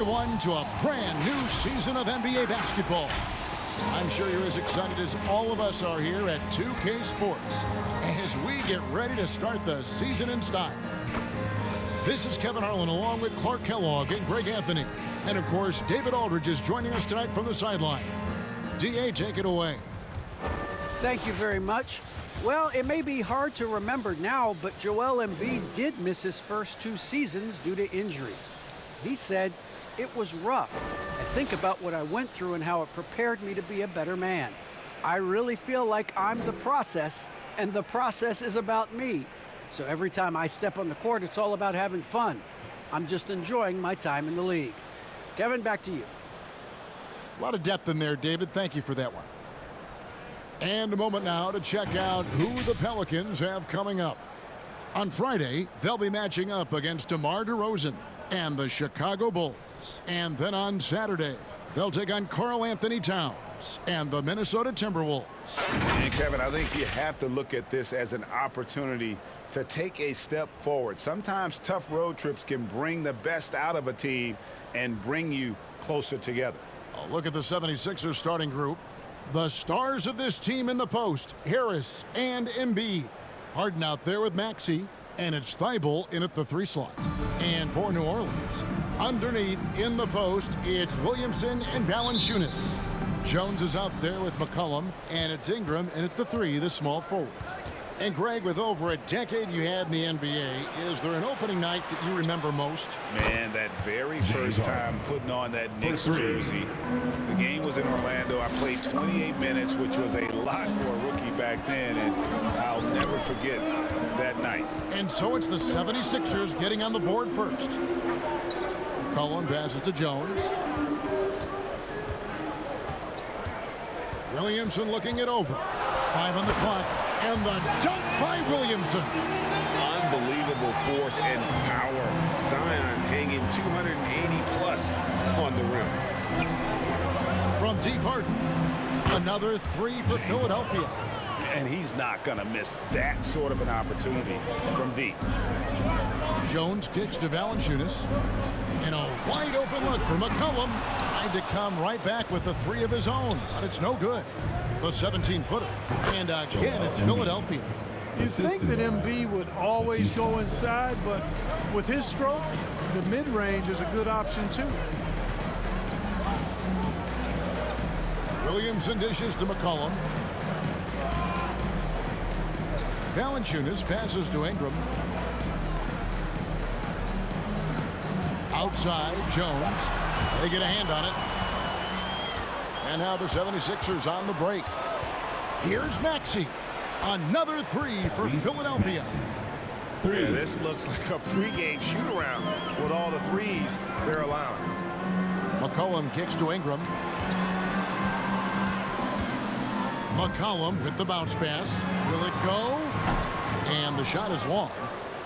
One to a brand new season of NBA basketball. I'm sure you're as excited as all of us are here at 2K Sports as we get ready to start the season in style. This is Kevin Harlan along with Clark Kellogg and Greg Anthony. And of course, David Aldridge is joining us tonight from the sideline. DA, take it away. Thank you very much. Well, it may be hard to remember now, but Joel Embiid did miss his first 2 seasons due to injuries. He said, "It was rough. I think about what I went through and how it prepared me to be a better man. I really feel like I'm the process, and the process is about me. So every time I step on the court, it's all about having fun. I'm just enjoying my time in the league." Kevin, back to you. A lot of depth in there, David. Thank you for that one. And a moment now to check out who the Pelicans have coming up. On Friday, they'll be matching up against DeMar DeRozan and the Chicago Bulls. And then on Saturday, they'll take on Karl Anthony Towns and the Minnesota Timberwolves. And Kevin, I think you have to look at this as an opportunity to take a step forward. Sometimes tough road trips can bring the best out of a team and bring you closer together. A look at the 76ers starting group. The stars of this team in the post, Harris and Embiid. Harden out there with Maxey, and it's Thibault in at the 3 slot. And for New Orleans, underneath in the post, it's Williamson and Valanciunas. Jones is out there with McCollum, and it's Ingram in at the 3, the small forward. And Greg, with over a decade you had in the NBA, is there an opening night that you remember most? Man, that very first time putting on that Knicks jersey. The game was in Orlando. I played 28 minutes, which was a lot for a rookie back then, and I'll never forget that night. And so it's the 76ers getting on the board first. McCollum passes to Jones. Williamson looking it over. 5 on the clock. And the dunk by Williamson. Unbelievable force and power. Zion hanging 280 plus on the rim. From deep, Harden. Another 3 for Philadelphia. And he's not going to miss that sort of an opportunity from deep. Jones kicks to Valanciunas. And a wide open look for McCollum. Tried to come right back with the 3 of his own, but it's no good. The 17-footer. And again, it's Philadelphia. You'd think that Embiid would always go inside, but with his stroke, the mid-range is a good option too. Williamson dishes to McCollum. Valanciunas passes to Ingram. Outside, Jones. They get a hand on it. And now the 76ers on the break. Here's Maxey. Another 3 for Philadelphia. Yeah, this looks like a pregame shoot-around with all the 3s they're allowing. McCollum kicks to Ingram. McCollum with the bounce pass. Will it go? And the shot is long.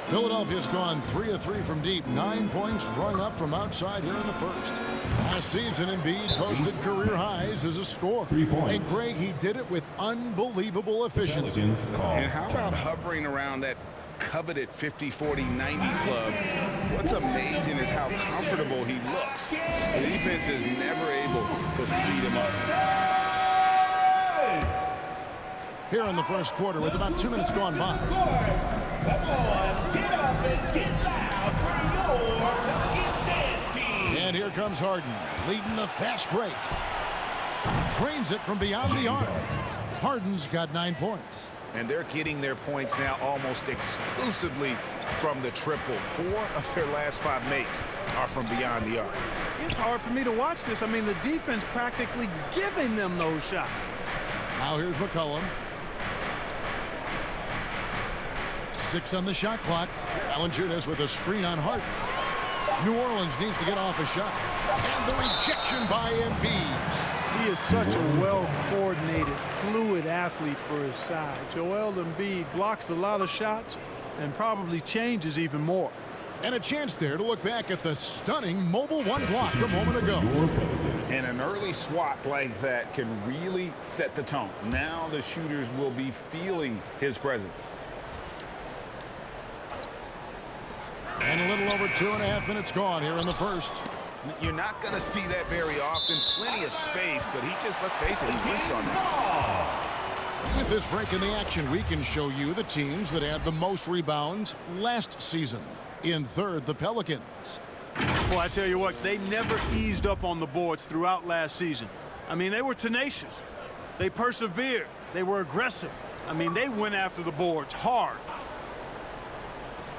Philadelphia's gone 3 of 3 from deep. 9 points rung up from outside here in the first. Last season, Embiid posted career highs as a scorer. 3 points. And Greg, he did it with unbelievable efficiency. And how about hovering around that coveted 50, 40, 90 club? What's amazing is how comfortable he looks. The defense is never able to speed him up. Here in the first quarter with about 2 minutes gone by. And here comes Harden, leading the fast break. Drains it from beyond the arc. Harden's got 9 points. And they're getting their points now almost exclusively from the triple. 4 of their last 5 makes are from beyond the arc. It's hard for me to watch this. I mean, the defense practically giving them those shots. Now here's McCollum. 6 on the shot clock. Valanciunas with a screen on Harden. New Orleans needs to get off a shot. And the rejection by Embiid. He is such a well-coordinated, fluid athlete for his size. Joel Embiid blocks a lot of shots and probably changes even more. And a chance there to look back at the stunning mobile 1 block a moment ago. And an early swat like that can really set the tone. Now the shooters will be feeling his presence. And a little over 2.5 minutes gone here in the first. You're not going to see that very often. Plenty of space, but he just, let's face it, he whiffs on that. With this break in the action, we can show you the teams that had the most rebounds last season. In third, the Pelicans. Well, I tell you what, they never eased up on the boards throughout last season. I mean, they were tenacious. They persevered. They were aggressive. I mean, they went after the boards hard.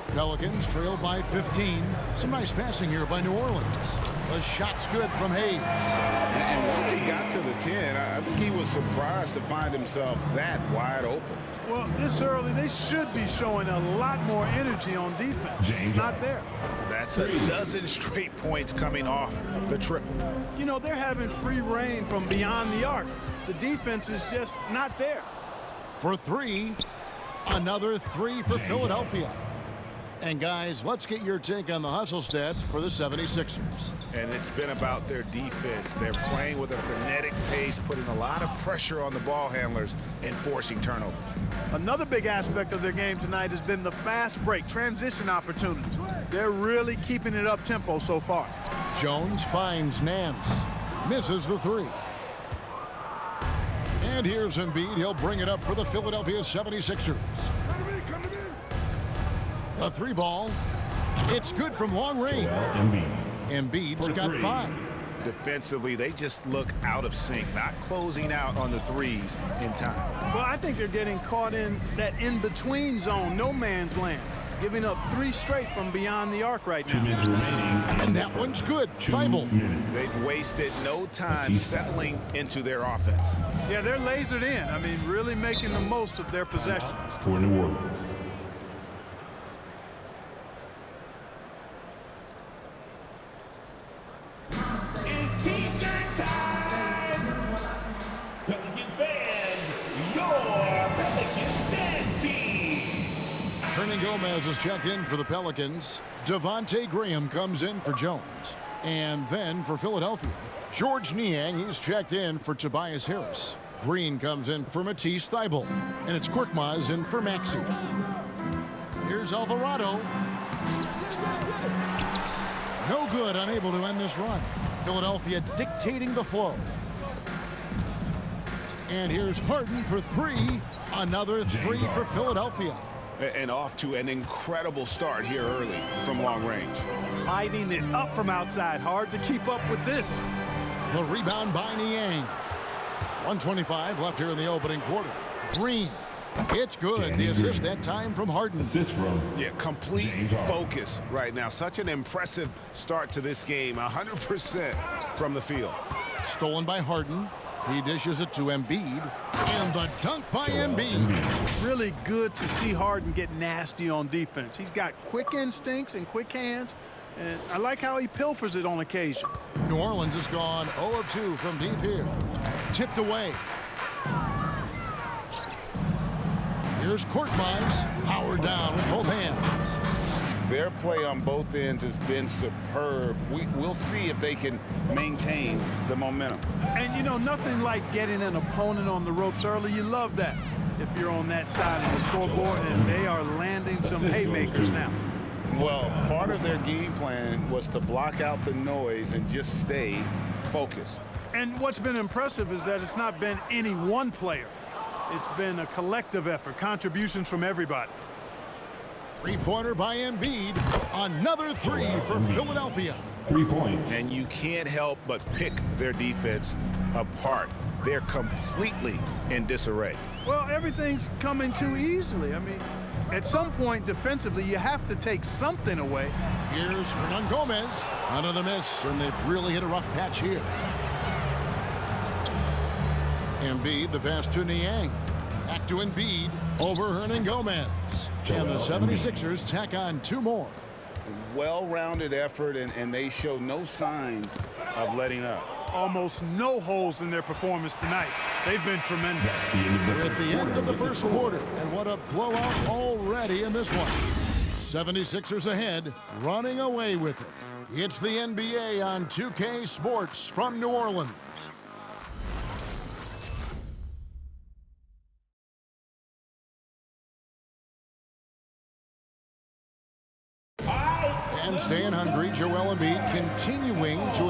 Pelicans trail by 15. Some nice passing here by New Orleans. The shot's good from Hayes. And once he got to the 10, I think he was surprised to find himself that wide open. Well, this early, they should be showing a lot more energy on defense. It's not there. That's a dozen straight points coming off the triple. You know, they're having free reign from beyond the arc. The defense is just not there. For three, another three for Philadelphia. And guys, let's get your take on the hustle stats for the 76ers. And it's been about their defense. They're playing with a frenetic pace, putting a lot of pressure on the ball handlers and forcing turnovers. Another big aspect of their game tonight has been the fast break, transition opportunities. They're really keeping it up tempo so far. Jones finds Nance. Misses the three. And here's Embiid. He'll bring it up for the Philadelphia 76ers. A three ball. It's good from long range. Embiid's got 5. Defensively, they just look out of sync, not closing out on the threes in time. Well, I think they're getting caught in that in-between zone, no man's land, giving up 3 straight from beyond the arc right now. 2 minutes remaining. And that one's good. Thibault. They've wasted no time settling into their offense. Yeah, they're lasered in. I mean, really making the most of their possessions. For New Orleans. Gomez is checked in for the Pelicans. Devontae Graham comes in for Jones. And then for Philadelphia, George Niang, he's checked in for Tobias Harris. Green comes in for Matisse Thybulle. And it's Korkmaz in for Maxey. Here's Alvarado. No good, unable to end this run. Philadelphia dictating the flow. And here's Harden for 3. Another 3 for Philadelphia. And off to an incredible start here early from long range. Lighting it up from outside. Hard to keep up with this. The rebound by Niang. 1:25 left here in the opening quarter. Green. It's good. The assist that time from Harden. Assist from. Yeah, complete focus right now. Such an impressive start to this game. 100% from the field. Stolen by Harden. He dishes it to Embiid. And the dunk by Embiid. Really good to see Harden get nasty on defense. He's got quick instincts and quick hands. And I like how he pilfers it on occasion. New Orleans has gone 0 of 2 from deep here. Tipped away. Here's Korkmaz. Powered down with both hands. Their play on both ends has been superb. We'll see if they can maintain the momentum. And, you know, nothing like getting an opponent on the ropes early. You love that if you're on that side of the scoreboard, and they are landing some haymakers now. Well, part of their game plan was to block out the noise and just stay focused. And what's been impressive is that it's not been any one player. It's been a collective effort, contributions from everybody. Three-pointer by Embiid. Another 3 for Philadelphia. 3 points. And you can't help but pick their defense apart. They're completely in disarray. Well, everything's coming too easily. I mean, at some point defensively, you have to take something away. Here's Hernan Gomez. Another miss, and they've really hit a rough patch here. Embiid, the pass to Niang. Back to Embiid. Over Hernan Gomez. And the 76ers tack on 2 more. Well-rounded effort, and they show no signs of letting up. Almost no holes in their performance tonight. They've been tremendous. We're at the end of the first quarter, and what a blowout already in this one. 76ers ahead, running away with it. It's the NBA on 2K Sports from New Orleans. And staying hungry, Joel Embiid continuing to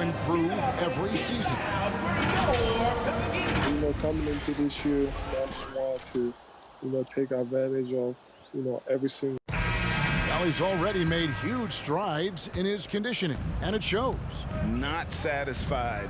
every season. Coming into this year, I just want to, take advantage of, every single. Well, he's already made huge strides in his conditioning, and it shows. Not satisfied.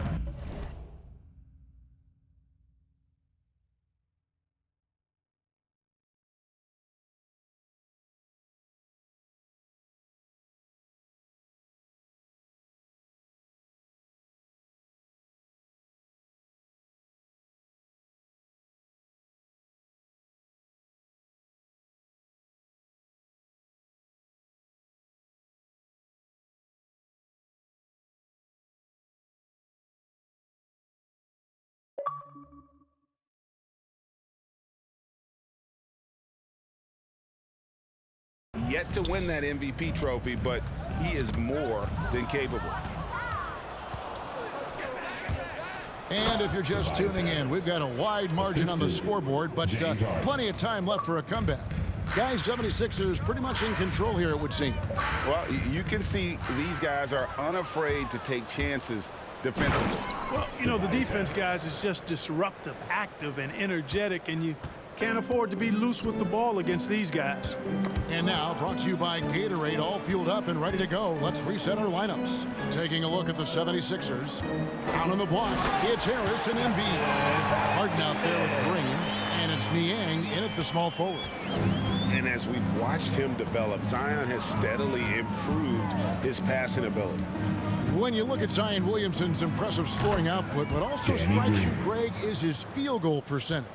Yet to win that MVP trophy, but he is more than capable. And if you're just tuning in, we've got a wide margin on the scoreboard, but plenty of time left for a comeback. Guys, 76ers pretty much in control here, it would seem. Well, you can see these guys are unafraid to take chances defensively. Well, the defense, guys, is just disruptive, active, and energetic, and you can't afford to be loose with the ball against these guys. And now, brought to you by Gatorade, all fueled up and ready to go. Let's reset our lineups. Taking a look at the 76ers. Down on the block, it's Harris and Embiid. Harden out there with Green, and it's Niang in at the small forward. And as we've watched him develop, Zion has steadily improved his passing ability. When you look at Zion Williamson's impressive scoring output, what also strikes you, Greg, is his field goal percentage.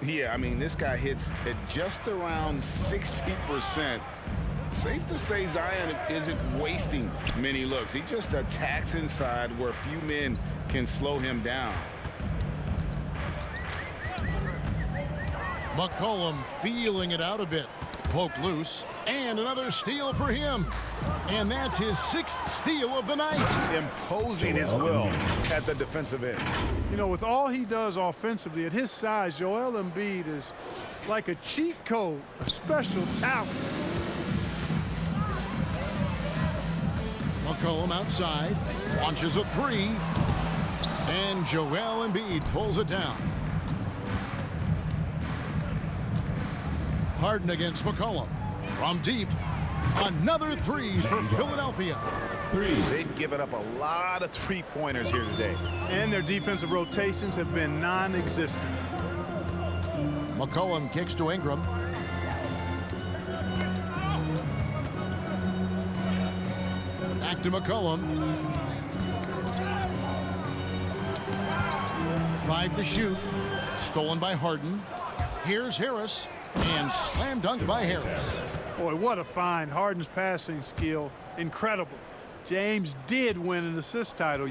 Yeah, I mean, this guy hits at just around 60%. Safe to say Zion isn't wasting many looks. He just attacks inside where few men can slow him down. McCollum feeling it out a bit. Poked loose, and another steal for him. And that's his 6th steal of the night. Imposing his will at the defensive end. With all he does offensively, at his size, Joel Embiid is like a cheat code, a special talent. McCollum outside, launches a three, and Joel Embiid pulls it down. Harden against McCollum. From deep, another three for Philadelphia. They've given up a lot of three-pointers here today. And their defensive rotations have been non-existent. McCollum kicks to Ingram. Back to McCollum. 5 to shoot. Stolen by Harden. Here's Harris. And slam dunk by Harris. Boy, what a find. Harden's passing skill, incredible. James did win an assist title,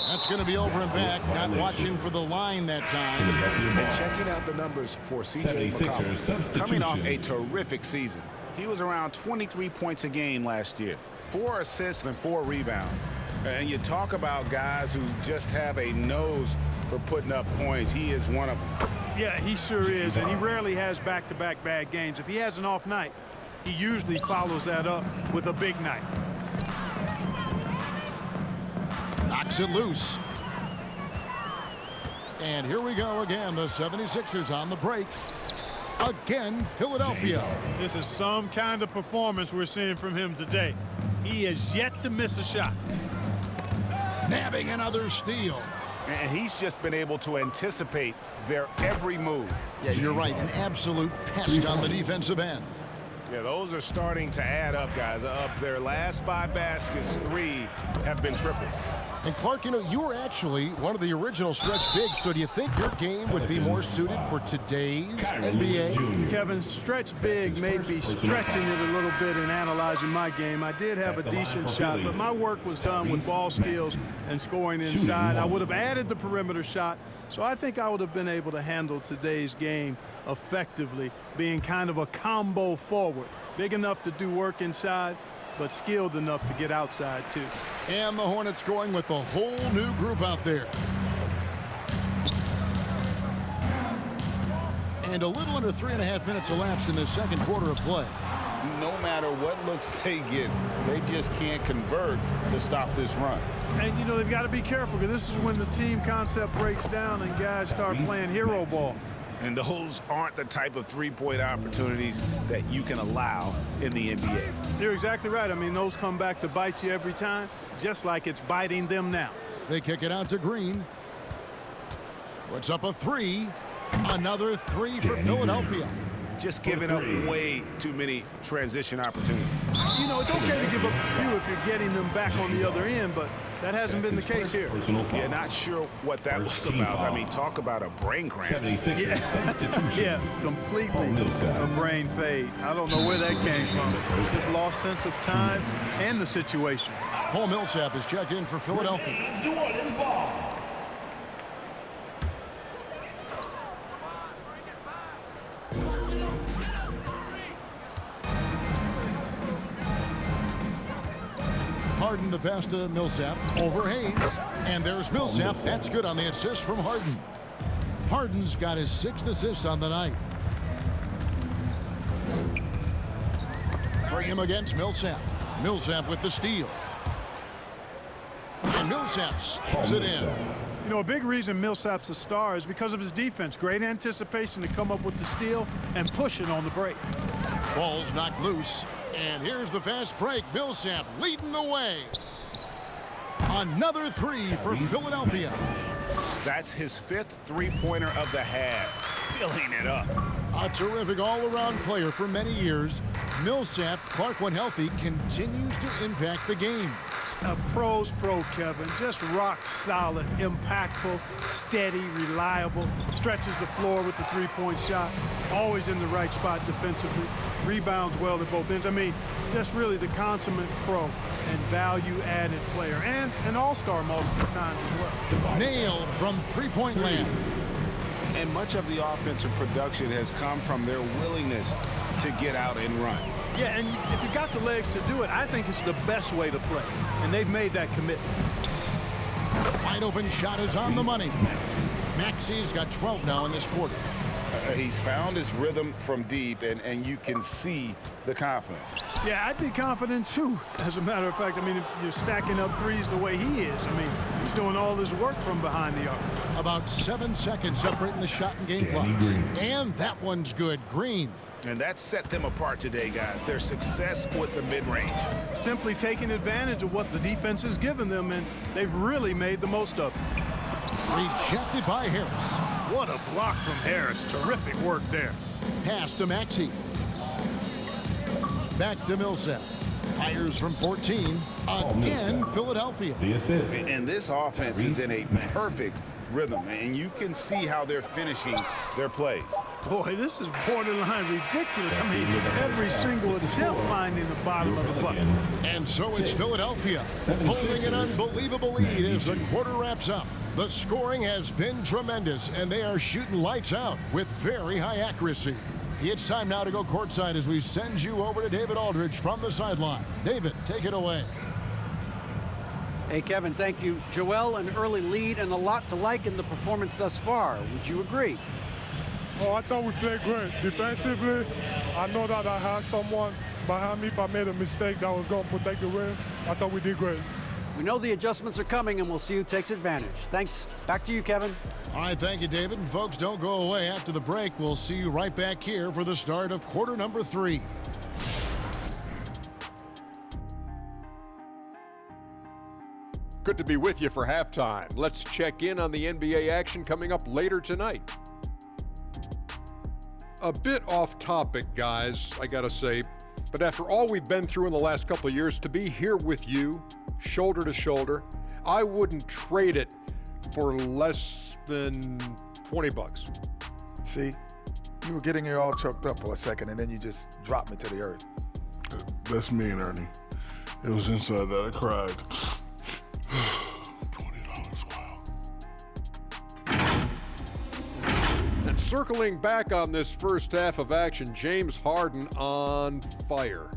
That's going to be over and back. Not watching for the line that time. And checking out the numbers for C.J. McCollum. Coming off a terrific season. He was around 23 points a game last year. 4 assists and 4 rebounds. And you talk about guys who just have a nose for putting up points. He is one of them. Yeah, he sure is, and he rarely has back-to-back bad games. If he has an off night, he usually follows that up with a big night. Knocks it loose. And here we go again. The 76ers on the break. Again, Philadelphia. This is some kind of performance we're seeing from him today. He has yet to miss a shot. Nabbing another steal. And he's just been able to anticipate their every move. Yeah, you're right. An absolute pest on the defensive end. Yeah, those are starting to add up, guys. Of their last 5 baskets, 3 have been triples. And Clark, you were actually one of the original stretch bigs, so do you think your game would be more suited for today's NBA? Kevin, stretch big may be stretching it a little bit in analyzing my game. I did have a decent shot, but my work was done with ball skills and scoring inside. I would have added the perimeter shot, so I think I would have been able to handle today's game effectively, being kind of a combo forward. Big enough to do work inside, but skilled enough to get outside, too. And the Hornets going with a whole new group out there. And a little under 3.5 minutes elapsed in the second quarter of play. no matter what looks they get, they just can't convert to stop this run. And, you know, they've got to be careful because this is when the team concept breaks down and guys start playing hero ball. And those aren't the type of three-point opportunities that you can allow in the NBA. You're exactly right. I mean, those come back to bite you every time, just like it's biting them now. They kick it out to Green. Puts up a three. Another three for Philadelphia. Just giving up way too many transition opportunities. You know, it's okay to give up a few if you're getting them back on the other end, but that hasn't been the case here. Yeah, not sure what that was about. I mean, talk about a brain cramp. Yeah, completely a brain fade. I don't know where that came from. Just lost sense of time and the situation. Paul Millsap is checked in for Philadelphia. Harden the pass to Millsap over Hayes. And there's Millsap. That's good on the assist from Harden. Harden's got his 6th assist on the night. Bring him against Millsap. Millsap with the steal. And Millsap slips it in. You know, a big reason Millsap's a star is because of his defense. Great anticipation to come up with the steal and push it on the break. Ball's knocked loose. And here's the fast break. Millsap leading the way. Another three for Philadelphia. That's his 5th three-pointer of the half. Filling it up. A terrific all-around player for many years. Millsap, Clark when healthy, continues to impact the game. A pro's pro, Kevin. Just rock solid, impactful, steady, reliable. Stretches the floor with the three-point shot. Always in the right spot defensively. Rebounds well at both ends. I mean, just really the consummate pro and value-added player. And an all-star multiple times as well. Nailed from three-point land. And much of the offensive production has come from their willingness to get out and run. Yeah, and if you've got the legs to do it, I think it's the best way to play. And they've made that commitment. Wide open shot is on the money. Maxi's got 12 now in this quarter. He's found his rhythm from deep, and you can see the confidence. Yeah, I'd be confident too, as a matter of fact. I mean, if you're stacking up threes the way he is, I mean, he's doing all this work from behind the arc. About 7 seconds separating the shot and game clocks. And that one's good. Green. And that set them apart today, guys. Their success with the mid-range. Simply taking advantage of what the defense has given them, and they've really made the most of it. Rejected by Harris. What a block from Harris. Terrific work there. Pass to Maxey. Back to Millsap. Fires from 14. Again, Philadelphia. The assist. And this offense is in a perfect rhythm, and you can see how they're finishing their plays. Boy, this is borderline ridiculous. I mean, every single attempt finding the bottom of the bucket. And so it's Philadelphia holding an unbelievable lead as the quarter wraps up. The scoring has been tremendous, and they are shooting lights out with very high accuracy. It's time now to go courtside as we send you over to David Aldridge from the sideline. David, take it away. Hey, Kevin, thank you. Joel, an early lead and a lot to like in the performance thus far. Would you agree? Oh, I thought we played great. Defensively, I know that I had someone behind me. If I made a mistake that was going to protect the rim, I thought we did great. We know the adjustments are coming, and we'll see who takes advantage. Thanks. Back to you, Kevin. All right, thank you, David. And folks, don't go away. After the break, we'll see you right back here for the start of quarter number 3. Good to be with you for halftime. Let's check in on the NBA action coming up later tonight. A bit off topic, guys, I gotta say, but after all we've been through in the last couple of years, to be here with you, shoulder to shoulder, I wouldn't trade it for less than $20. See, you were getting it all choked up for a second, and then you just dropped me to the earth. That's mean, Ernie. It was inside that I cried. $20, wow. And circling back on this first half of action, James Harden on fire.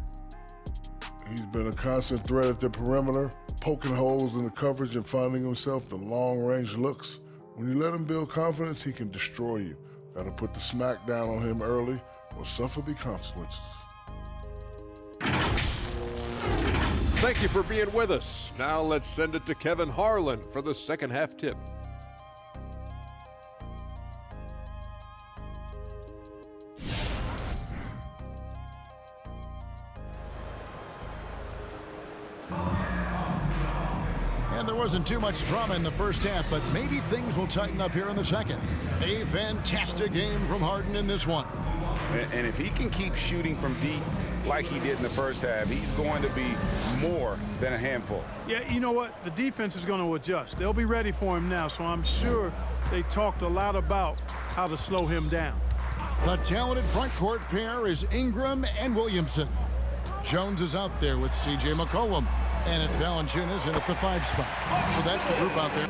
He's been a constant threat at the perimeter, poking holes in the coverage and finding himself the long-range looks. When you let him build confidence, he can destroy you. Gotta put the smack down on him early or suffer the consequences. Thank you for being with us. Now let's send it to Kevin Harlan for the second half tip. And there wasn't too much drama in the first half, but maybe things will tighten up here in the second. A fantastic game from Harden in this one. And if he can keep shooting from deep like he did in the first half, he's going to be more than a handful. Yeah, you know what? The defense is going to adjust. They'll be ready for him now, so I'm sure they talked a lot about how to slow him down. The talented front court pair is Ingram and Williamson. Jones is out there with C.J. McCollum, and it's Valanciunas in at the 5 spot. So that's the group out there.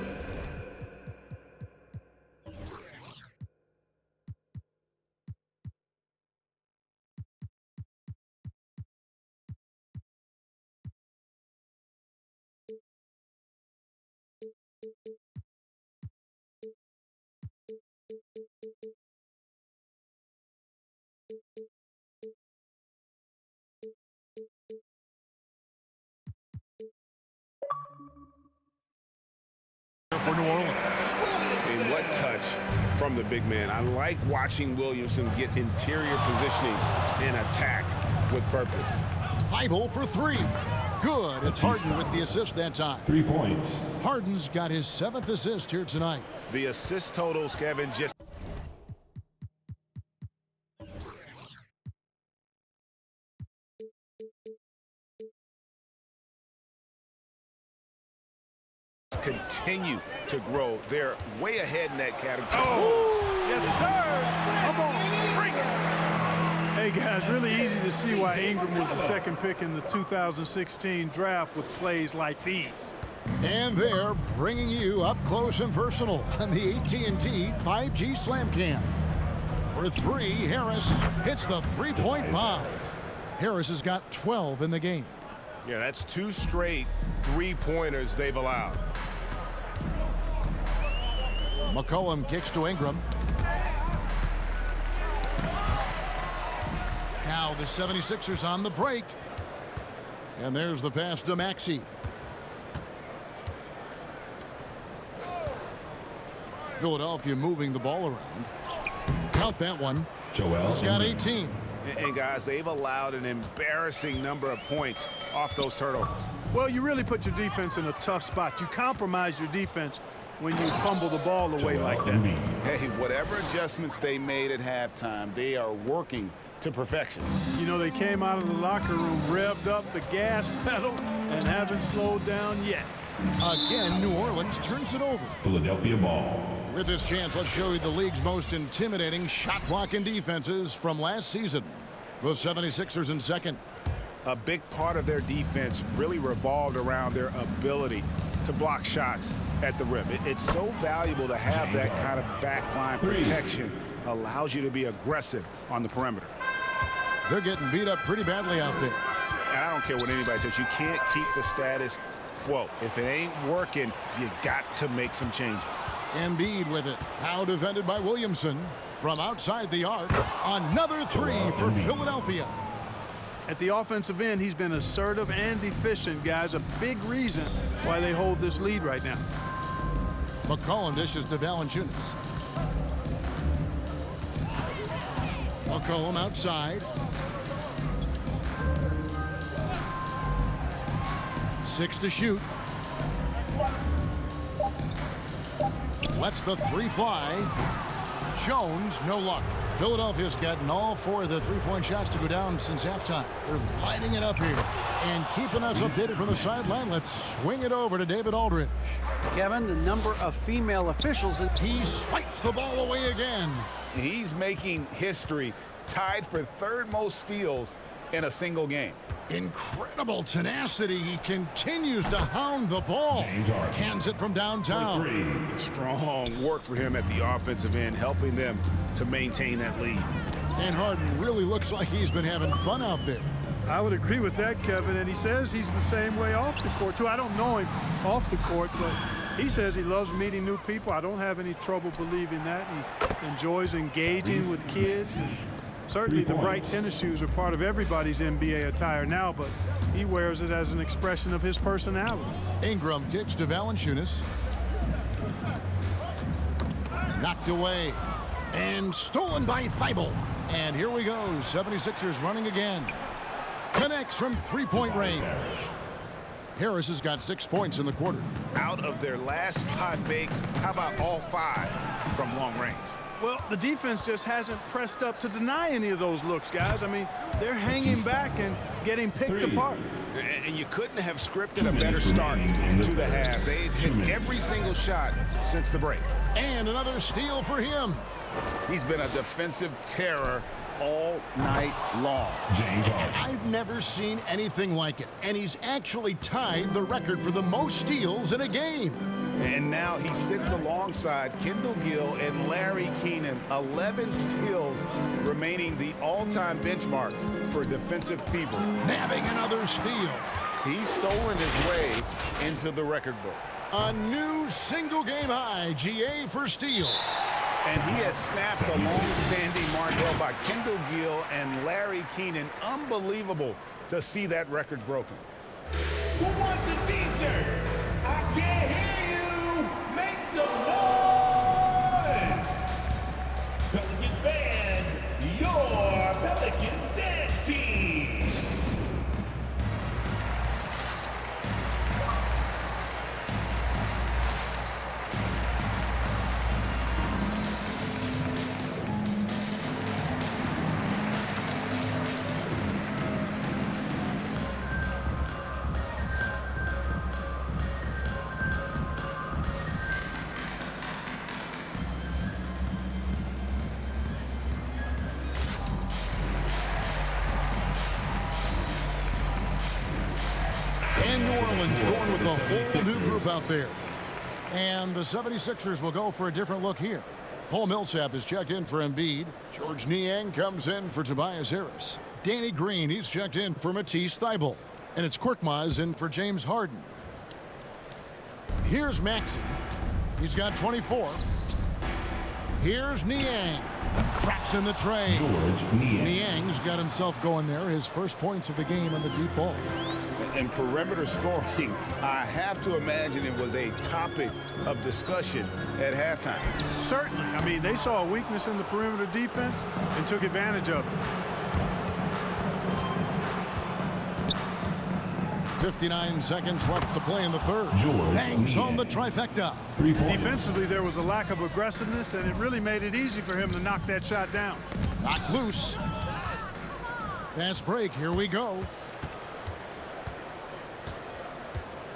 For New Orleans. And what touch from the big man. I like watching Williamson get interior positioning and attack with purpose. Thibault for 3. Good. It's Harden with the assist that time. 3 points. Harden's got his 7th assist here tonight. The assist totals, Kevin, just continue to grow. They're way ahead in that category. Oh, yes, sir. Come on, bring it. Hey, guys, really easy to see why Ingram was the second pick in the 2016 draft with plays like these. And they're bringing you up close and personal on the AT&T 5G Slam Cam. For 3, Harris hits the three-point bomb. Harris has got 12 in the game. Yeah, that's 2 straight three-pointers they've allowed. McCollum kicks to Ingram. Now the 76ers on the break. And there's the pass to Maxey. Philadelphia moving the ball around. Count that one. Joel. He's got 18. And guys, they've allowed an embarrassing number of points off those turnovers. Well, you really put your defense in a tough spot. You compromise your defense when you fumble the ball away like that. Hey, whatever adjustments they made at halftime, they are working to perfection. You know, they came out of the locker room, revved up the gas pedal, and haven't slowed down yet. Again, New Orleans turns it over. Philadelphia ball. With this chance, let's show you the league's most intimidating shot-blocking defenses from last season. The 76ers in second. A big part of their defense really revolved around their ability to block shots at the rim. It's so valuable to have that kind of backline protection. Allows you to be aggressive on the perimeter. They're getting beat up pretty badly out there. And I don't care what anybody says. You can't keep the status quo. If it ain't working, you got to make some changes. Embiid with it. Now defended by Williamson. From outside the arc, another 3 for Philadelphia. At the offensive end, he's been assertive and efficient, guys. A big reason why they hold this lead right now. McCollum dishes to Valanciunas. McCollum outside. 6 to shoot. Lets the 3 fly. Jones, no luck. Philadelphia's gotten all 4 of the three-point shots to go down since halftime. They're lighting it up here and keeping us updated from the sideline. Let's swing it over to David Aldridge. Kevin, the number of female officials. He swipes the ball away again. He's making history, tied for 3rd most steals in a single game. Incredible tenacity. He continues to hound the ball. Cans it from downtown. Strong work for him at the offensive end, helping them to maintain that lead. And Harden really looks like he's been having fun out there. I would agree with that, Kevin, and he says he's the same way off the court, too. I don't know him off the court, but he says he loves meeting new people. I don't have any trouble believing that. He enjoys engaging with kids. And certainly the bright tennis shoes are part of everybody's NBA attire now, but He wears it as an expression of his personality. Ingram kicks to Valanciunas. Knocked away. And stolen by Thibault. And here we go. 76ers running again. Connects from three-point range. Harris has got 6 points in the quarter. Out of their last 5 makes, how about all 5 from long range? Well, the defense just hasn't pressed up to deny any of those looks, guys. I mean, they're hanging back and getting picked apart. And you couldn't have scripted a better start to the half. They've hit every single shot since the break. And another steal for him. He's been a defensive terror all night long. I've never seen anything like it. And he's actually tied the record for the most steals in a game. And now he sits alongside Kendall Gill and Larry Keenan. 11 steals, remaining the all-time benchmark for defensive thievery. Nabbing another steal. He's stolen his way into the record book. A new single-game high, GA for steals. And he has snapped a long-standing mark held by Kendall Gill and Larry Keenan. Unbelievable to see that record broken. Who wants a t-shirt? I can't hear you. Make some noise. Pelicans fans, your Pelicans dance team. And New Orleans going with a whole new group out there. And the 76ers will go for a different look here. Paul Millsap is checked in for Embiid. George Niang comes in for Tobias Harris. Danny Green, he's checked in for Matisse Thybulle. And it's Korkmaz in for James Harden. Here's Maxey. He's got 24. Here's Niang. Traps in the tray. Niang's got himself going there. His first points of the game on the deep ball. And perimeter scoring, I have to imagine it was a topic of discussion at halftime. Certainly. I mean, they saw a weakness in the perimeter defense and took advantage of it. 59 seconds left to play in the third. Bangs home the trifecta. Defensively, there was a lack of aggressiveness, and it really made it easy for him to knock that shot down. Knocked loose. Fast break. Here we go.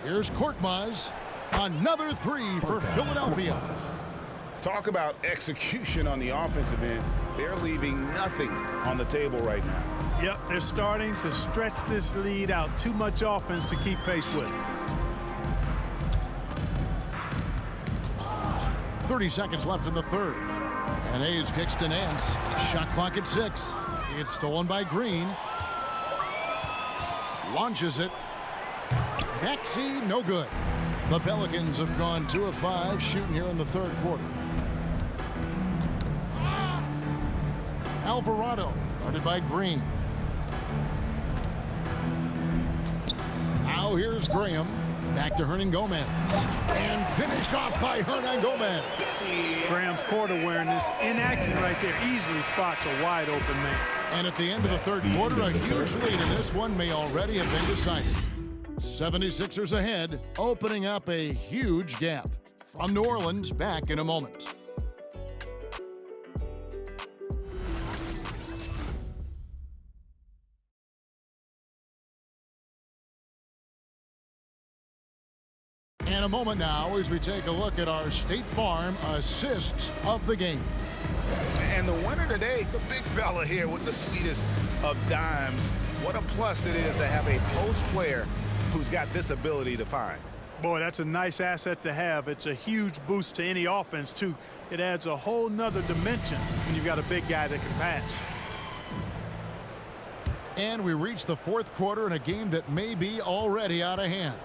Here's Korkmaz. Another three for Philadelphia. Talk about execution on the offensive end. They're leaving nothing on the table right now. Yep, they're starting to stretch this lead out. Too much offense to keep pace with. 30 seconds left in the third. And Hayes kicks to Nance. Shot clock at 6. It's stolen by Green. Launches it. Maxey, no good. The Pelicans have gone 2 of 5 shooting here in the third quarter. Alvarado, guarded by Green. Now here's Graham. Back to Hernangomez. And finished off by Hernangomez. Graham's court awareness in action right there. Easily spots a wide open man. And at the end of the third quarter, a huge lead in this one may already have been decided. 76ers ahead, opening up a huge gap. From New Orleans, back in a moment. And a moment now as we take a look at our State Farm assists of the game. And the winner today, the big fella here with the sweetest of dimes. What a plus it is to have a post player who's got this ability to find. Boy, that's a nice asset to have. It's a huge boost to any offense, too. It adds a whole nother dimension when you've got a big guy that can pass. And we reach the fourth quarter in a game that may be already out of hand.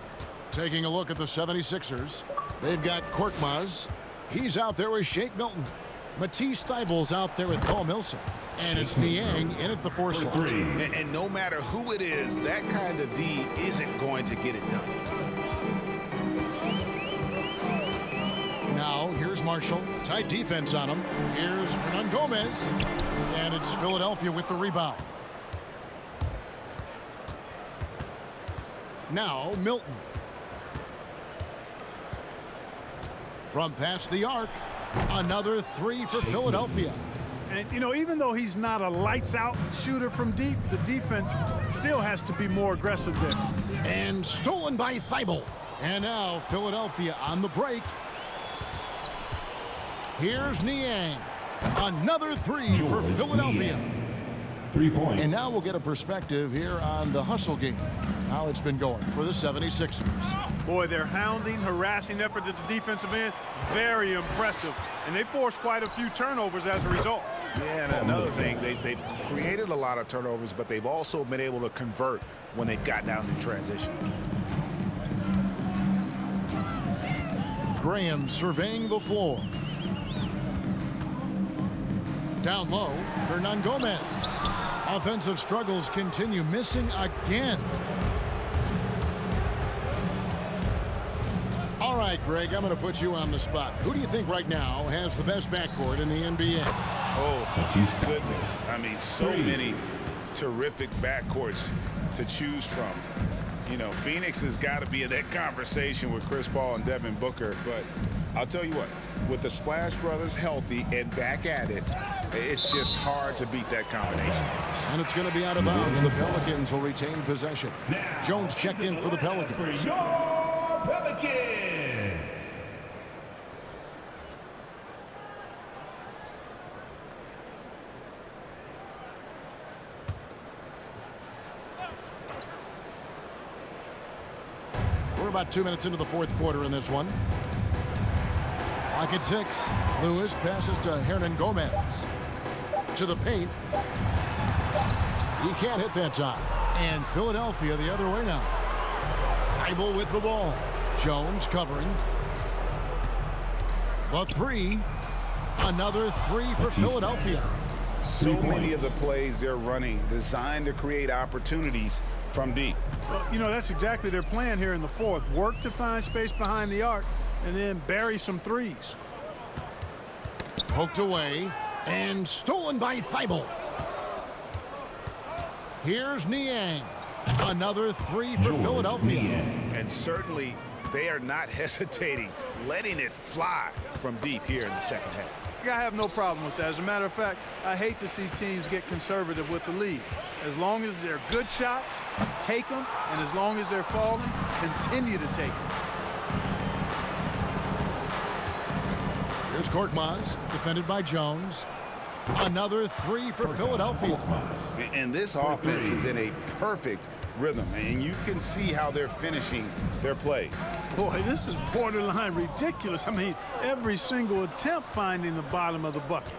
Taking a look at the 76ers, they've got Korkmaz. He's out there with Shake Milton. Matisse Thybulle's out there with Paul Millsap. And it's Niang in at the 4 slot. And no matter who it is, that kind of D isn't going to get it done. Now, here's Marshall. Tight defense on him. Here's Hernan Gomez. And it's Philadelphia with the rebound. Now, Milton. From past the arc, another 3 for Philadelphia. And, you know, even though he's not a lights-out shooter from deep, the defense still has to be more aggressive there. And stolen by Thibault. And now Philadelphia on the break. Here's Niang. Another 3 for Philadelphia. 3 points. And now we'll get a perspective here on the hustle game. How it's been going for the 76ers. Boy, their hounding, harassing effort at the defensive end, very impressive. And they forced quite a few turnovers as a result. Yeah, and another thing, they've created a lot of turnovers, but they've also been able to convert when they've gotten out in transition. Graham surveying the floor. Down low, Hernan Gomez. Offensive struggles continue, missing again. All right, Greg, I'm going to put you on the spot. Who do you think right now has the best backcourt in the NBA? Oh, goodness. I mean, so many terrific backcourts to choose from. You know, Phoenix has got to be in that conversation with Chris Paul and Devin Booker. But I'll tell you what, with the Splash Brothers healthy and back at it, it's just hard to beat that combination. And it's going to be out of bounds. The Pelicans will retain possession. Jones checked in for the Pelicans. Your Pelicans. We're about 2 minutes into the 4th quarter in this one. Lock at 6. Lewis passes to Hernan Gomez. To the paint. He can't hit that time. And Philadelphia the other way now. Thibault with the ball. Jones covering. The 3. Another 3 for Philadelphia. So many of the plays they're running designed to create opportunities from deep. Well, you know, that's exactly their plan here in the 4th. Work to find space behind the arc and then bury some threes. Poked away and stolen by Thibault. Here's Niang. Another 3 for Philadelphia. And certainly they are not hesitating, letting it fly from deep here in the second half. I have no problem with that. As a matter of fact, I hate to see teams get conservative with the lead. As long as they're good shots, take them, and as long as they're falling, continue to take them. Here's Korkmaz, defended by Jones. Another 3 for Philadelphia. And this offense is in a perfect rhythm, and you can see how they're finishing their plays. Boy, this is borderline ridiculous. I mean, every single attempt finding the bottom of the bucket.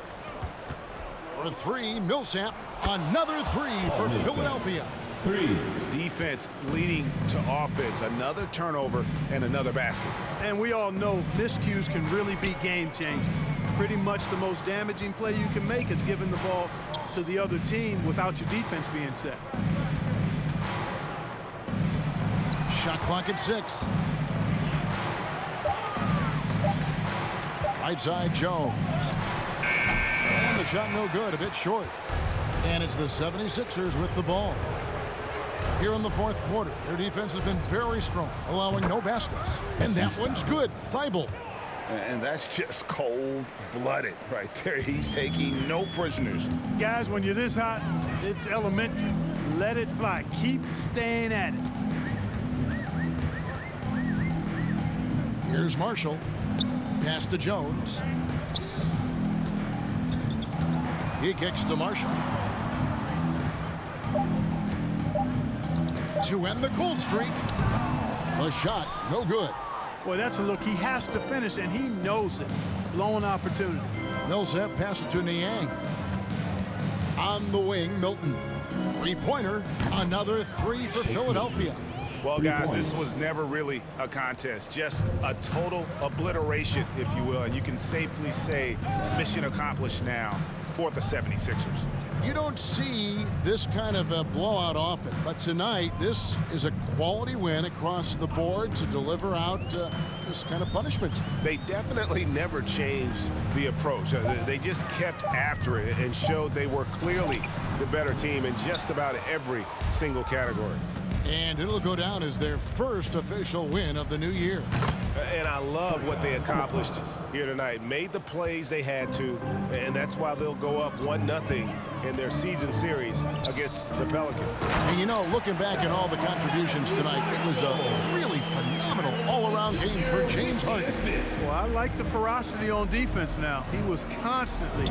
For 3, Millsap. Another 3 for Philadelphia. 3. Defense leading to offense. Another turnover and another basket. And we all know miscues can really be game-changing. Pretty much the most damaging play you can make is giving the ball to the other team without your defense being set. Shot clock at 6. Right side, Jones. And the shot no good, a bit short. And it's the 76ers with the ball. Here in the 4th quarter, their defense has been very strong, allowing no baskets. And that one's good. Thibault. And that's just cold-blooded right there. He's taking no prisoners. Guys, when you're this hot, it's elementary. Let it fly. Keep staying at it. Here's Marshall. Pass to Jones. He kicks to Marshall. To end the cold streak. A shot, no good. Boy, that's a look he has to finish, and he knows it. Blown opportunity. Millsap passes to Niang. On the wing, Milton. 3-pointer. Another 3 for Philadelphia. Well, guys, this was never really a contest. Just a total obliteration, if you will. And you can safely say mission accomplished now for the 76ers. You don't see this kind of a blowout often, but tonight this is a quality win across the board to deliver out this kind of punishment. They definitely never changed the approach. They just kept after it and showed they were clearly the better team in just about every single category. And it'll go down as their first official win of the new year. And I love what they accomplished here tonight. Made the plays they had to, and that's why they'll go up 1-0 in their season series against the Pelicans. And you know, looking back at all the contributions tonight, it was a really phenomenal all-around game for James Harden. Well, I like the ferocity on defense now. He was constantly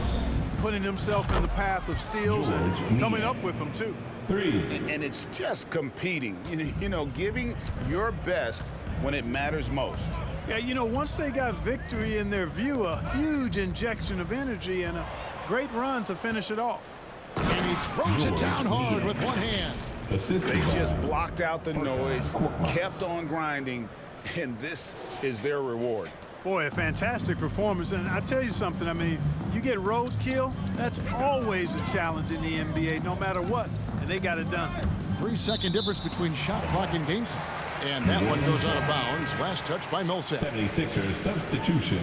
putting himself in the path of steals and coming up with them, too. 3. And it's just competing, you know, giving your best when it matters most. Yeah, you know, once they got victory in their view, a huge injection of energy and a great run to finish it off. And he throws it down hard with one hand. They just blocked out the noise, kept on grinding, and this is their reward. Boy, a fantastic performance. And I tell you something, I mean, you get roadkill, that's always a challenge in the NBA, no matter what. And they got it done. 3-second difference between shot clock and game clock. And that one goes out of bounds. Last touch by Millsap. 76ers substitution.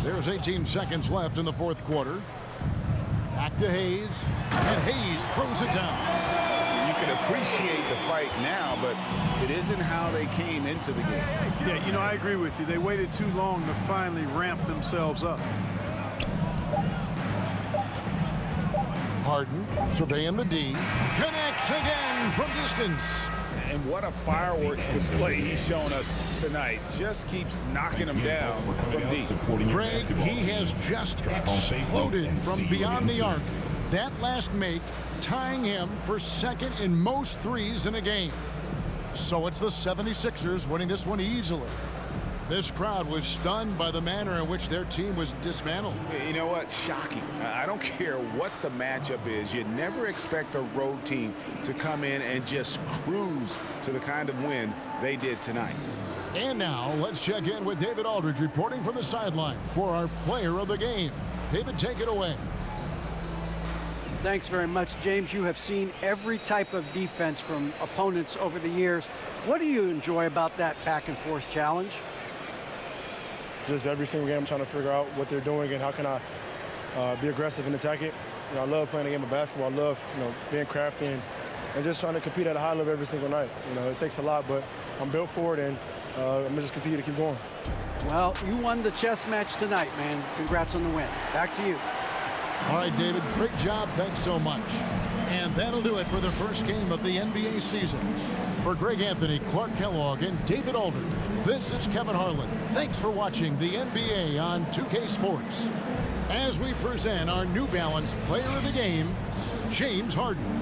There's 18 seconds left in the fourth quarter. Back to Hayes, and Hayes throws it down. You can appreciate the fight now, but it isn't how they came into the game. Yeah, you know, I agree with you. They waited too long to finally ramp themselves up. Harden surveying the D. Connects again from distance. And what a fireworks display he's shown us tonight. Just keeps knocking them down from deep. Greg, he has just exploded from beyond the arc. That last make tying him for second in most threes in a game. So it's the 76ers winning this one easily. This crowd was stunned by the manner in which their team was dismantled. You know what? Shocking. I don't care what the matchup is. You never expect a road team to come in and just cruise to the kind of win they did tonight. And now let's check in with David Aldridge reporting from the sideline for our player of the game. David, take it away. Thanks very much, James. You have seen every type of defense from opponents over the years. What do you enjoy about that back-and-forth challenge? Just every single game, I'm trying to figure out what they're doing and how can I be aggressive and attack it. You know, I love playing a game of basketball. I love, being crafty and just trying to compete at a high level every single night. You know, it takes a lot, but I'm built for it, and I'm gonna just continue to keep going. Well, you won the chess match tonight, man. Congrats on the win. Back to you. All right, David, great job. Thanks so much. And that'll do it for the first game of the NBA season. For Greg Anthony, Clark Kellogg, and David Aldridge, this is Kevin Harlan. Thanks for watching the NBA on 2K Sports. As we present our New Balance player of the game, James Harden.